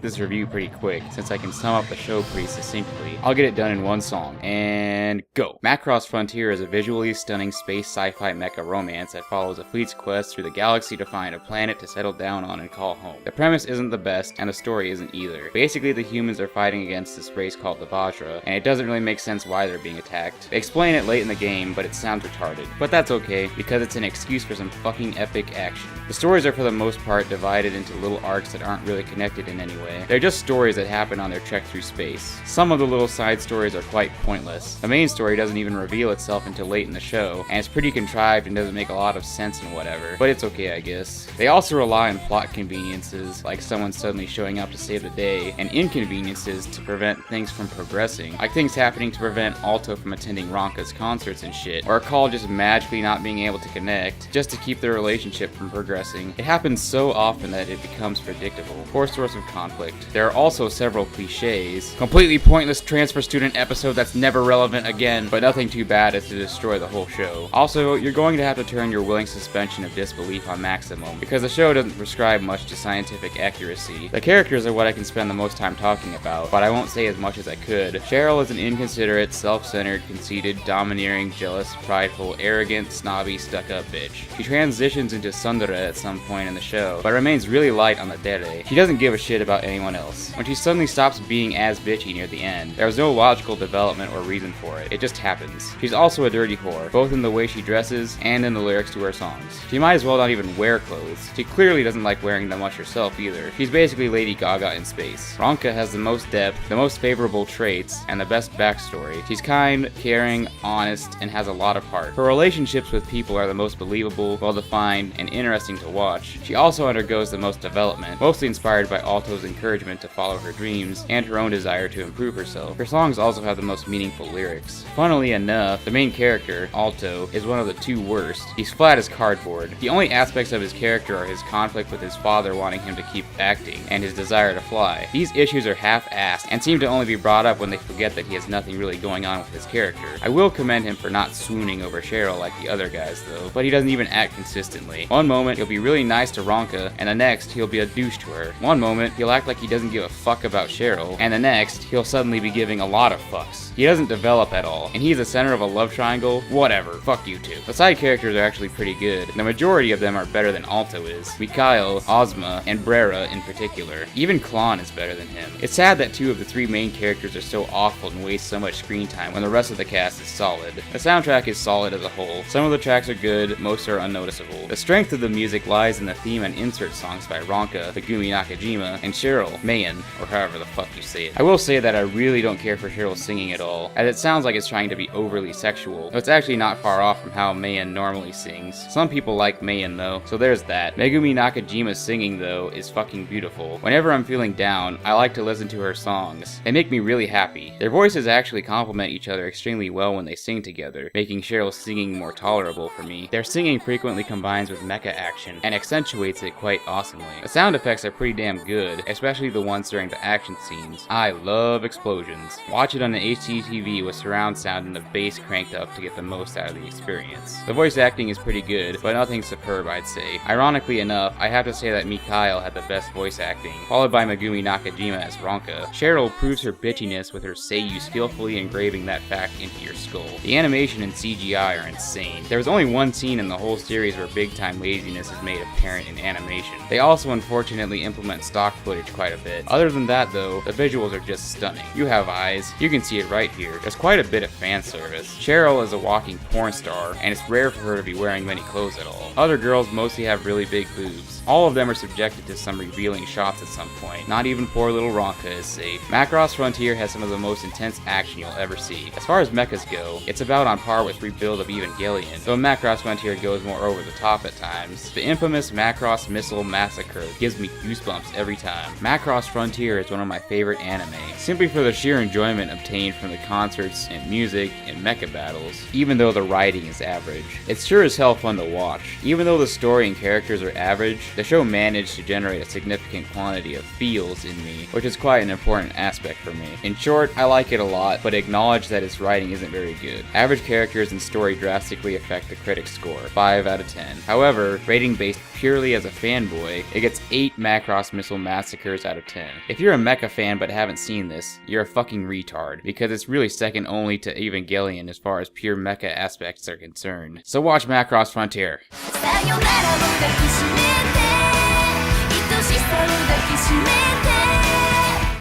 this review pretty quick, since I can sum up the show pretty succinctly. I'll get it done in one song, and go! Macross Frontier is a visually stunning space sci-fi mecha romance that follows a fleet's quest through the galaxy to find a planet to settle down on and call home. The premise isn't the best, and the story isn't either. Basically, the humans are fighting against this race called the Vajra, and it doesn't really make sense why they're being attacked. They explain it late in the game, but it sounds retarded. But that's okay, because it's an excuse for some fucking epic action. The stories are for the most part divided into little arcs that aren't really connected in any way. They're just stories that happen on their trek through space. Some of the little side stories are quite pointless. The main story doesn't even reveal itself until late in the show, and it's pretty contrived and doesn't make a lot of sense and whatever, but it's okay I guess. They also rely on plot conveniences, like someone suddenly showing up to save the day, and inconveniences to prevent things from progressing, like things happening to prevent Alto from attending Ronka's concerts and shit, or a call just magically not being able to connect, just to keep their relationship from progressing. It happens so often that it becomes predictable. Poor source of conflict. There are also several cliches. Completely pointless transfer student episode that's never relevant again, but nothing too bad as to destroy the whole show. Also, you're going to have to turn your willing suspension of disbelief on maximum, because the show doesn't prescribe much to scientific accuracy. The characters are what I can spend the most time talking about, but I won't say as much as I could. Cheryl is an inconsiderate, self-centered, conceited, domineering, jealous, prideful, arrogant, snobby, stuck-up bitch. She transitions into Sundara at some point in the show, but remains really light on the dere. She doesn't give a shit about anyone else. When she suddenly stops being as bitchy near the end, there's no logical development or reason for it. It just happens. She's also a dirty whore, both in the way she dresses and in the lyrics to her songs. She might as well not even wear clothes. She clearly doesn't like wearing them much herself either. She's basically Lady Gaga in space. Ronka has the most depth, the most favorable traits, and the best backstory. She's kind, caring, honest, and has a lot of heart. Her relationships with people are the most believable, well-defined, and interesting to watch. She also undergoes the most development, mostly inspired by Alto's encouragement to follow her dreams and her own desire to improve herself. Her songs also have the most meaningful lyrics. Funnily enough, the main character, Alto, is one of the two worst. He's flat as cardboard. The only aspects of his character are his conflict with his father wanting him to keep acting, and his desire to fly. These issues are half-assed, and seem to only be brought up when they forget that he has nothing really going on with his character. I will commend him for not swooning over Cheryl like the other guys though, but he doesn't even act consistently. One moment he'll be really nice to Ronka, and the next he'll be a douche to her. One moment he'll act like he doesn't give a fuck about Cheryl, and the next he'll suddenly be giving a lot of fucks. He doesn't develop at all, and he's the center of a love triangle. Whatever, fuck you two. The side characters are actually pretty good. The majority of them are better than Alto is. Mikhail, Ozma, and Brera in particular. Even Klon is better than him. It's sad that two of the three main characters are so awful and waste so much screen time when the rest of the cast is solid. The soundtrack is solid as a whole. Some of the tracks are good, most are unnoticeable. The strength of the music lies in the theme and insert songs by Ronka, Megumi Nakajima, and Cheryl, Mayan, or however the fuck you say it. I will say that I really don't care for Cheryl singing at all, as it sounds like it's trying to be overly sexual, though it's actually not far off from how Mayan normally sings. Some people like Mayan though, so there's that. Megumi Nakajima's singing though is fucking beautiful. Whenever I'm feeling down, I like to listen to her songs. They make me really happy. Their voices actually complement each other extremely well when they sing together, making Cheryl's singing more tolerable for me. Their singing frequently combines with mecha action and accentuates it quite awesomely. The sound effects are pretty damn good, especially the ones during the action scenes. I love explosions. Watch it on an HD TV with surround sound and the bass cranked up to get the most out of the experience. The voice acting is pretty good, but nothing superb I'd say. Ironically enough, I have to say that Mikhail had the best voice acting, followed by Megumi Nakajima as Ronka. Cheryl proves her bitchiness with her seiyuu skillfully engraving that fact into your skull. The animation and CGI are insane. There was only one scene in the whole series where big-time laziness is made apparent in animation. They also unfortunately implement stock footage quite a bit. Other than that though, the visuals are just stunning. You have eyes, you can see it right here. There's quite a bit of fan service. Cheryl is a walking porn star, and it's rare for her to be wearing many clothes at all. Other girls mostly have really big boobs. All of them are subjected to some revealing shots at some point. Not even poor little Ronka is safe. Macross Frontier has some of the most intense action you'll ever see. As far as mechas go, it's about on par with Rebuild of Evangelion, though Macross Frontier goes more over the top at times. The infamous Macross Missile Massacre gives me goosebumps every time. Macross Frontier is one of my favorite anime, simply for the sheer enjoyment obtained from the concerts and music and mecha battles, even though the writing is average. It's sure as hell fun to watch. Even though the story and characters are average, the show managed to generate a significant quantity of feels in me, which is quite an important aspect for me. In short, I like it a lot, but acknowledge that its writing isn't very good. Average characters and story drastically affect the critic score, 5 out of 10. However, rating based purely as a fanboy, it gets 8 Macross missile massacres out of 10. If you're a mecha fan but haven't seen this, you're a fucking retard, because it's really second only to Evangelion as far as pure mecha aspects are concerned. So watch Macross Frontier.